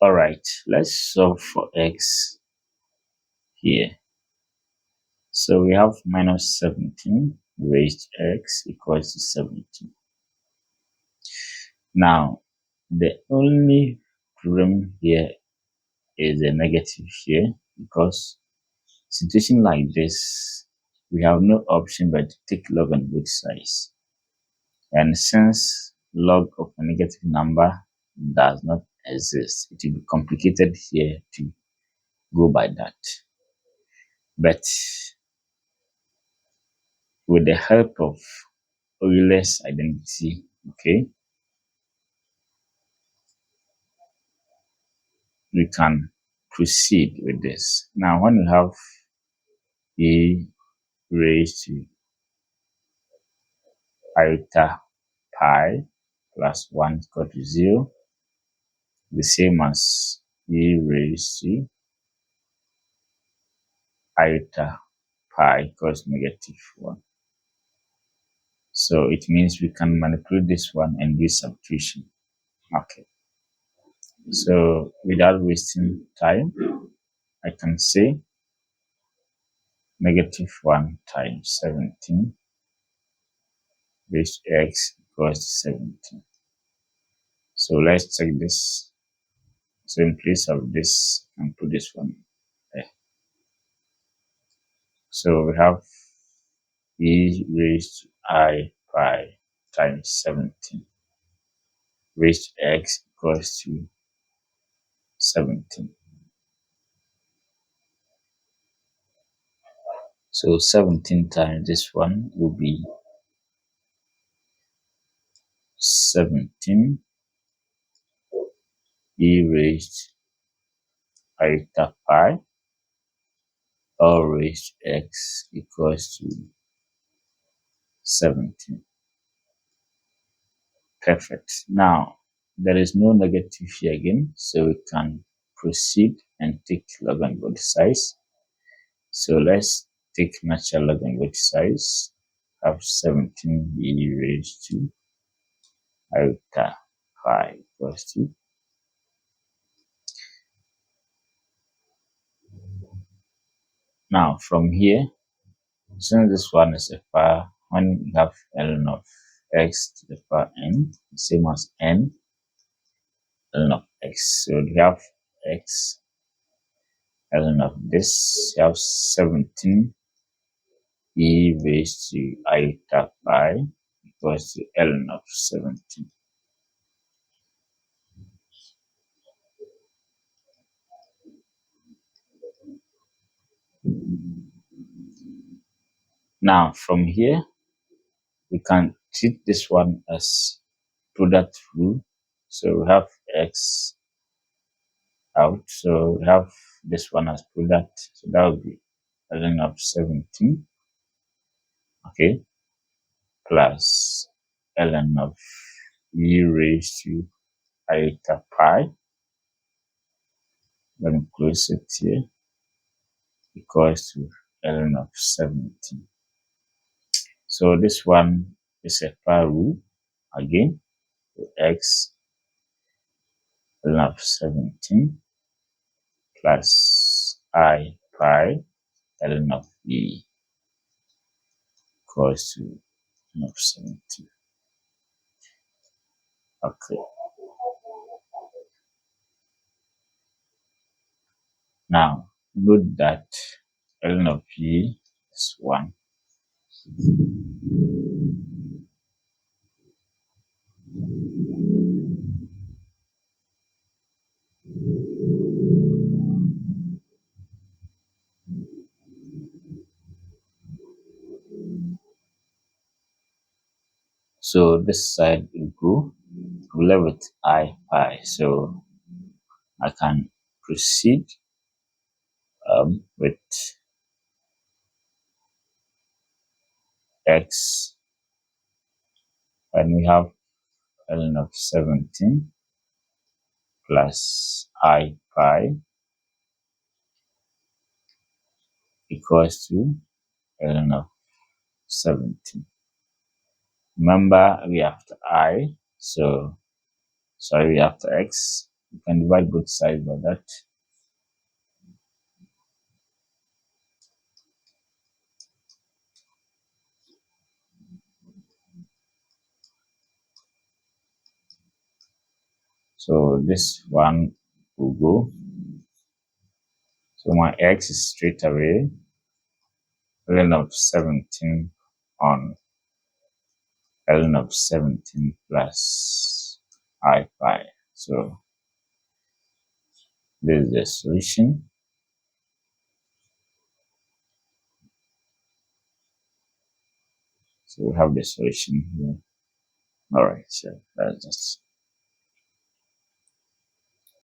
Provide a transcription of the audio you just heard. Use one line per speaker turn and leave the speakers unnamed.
All right, let's solve for x here. So we have minus 17 raised x equals to 17. Now, the only problem here is a negative here because situation like this, we have no option but to take log on both sides. And since log of a negative number does not exist, it will be complicated here to go by that. But with the help of Euler's identity, okay, we can proceed with this. Now, when we have e raised to iota pi plus 1 equal to 0, the same as e raised to iota pi equals negative 1. So it means we can manipulate this one and do substitution. Okay. So without wasting time, I can say negative 1 times 17 raised to x equals to 17. So let's check this. So in place of this, and put this one there. So we have e raised to I pi times 17 raised to x equals to 17. So 17 times this one will be 17 e raised iota pi all raised to x equals to 17. Perfect. Now, there is no negative here again, so we can proceed and take log on both sides. So let's take natural log on both sides. Have 17 e raised to iota pi equals to. Now, from here, since this one is a power, when we have ln of x to the power n, same as n, ln of x. So we have x, ln of this, you have 17 e raised to iota pi equals to ln of 17. Now, from here, we can treat this one as product rule. So we have x out. So we have this one as product. So that would be ln of 17, okay, plus ln of e raised to iota pi. Let me close it here. Equals to ln of 17. So this one is a power rule again. X ln of 17 plus I pi ln of e equals to ln of 17. Okay. Now note that ln of e is 1. So this side will go, we'll leave with I pi. So I can proceed with x when we have ln of 17 plus I pi equals to ln of 17. Remember, we have I, so sorry, we have x. You can divide both sides by that. So this one will go. So my x is straight away ln of 17 on ln of 17 plus I pi. So this is the solution. So we have the solution here. All right, so that's just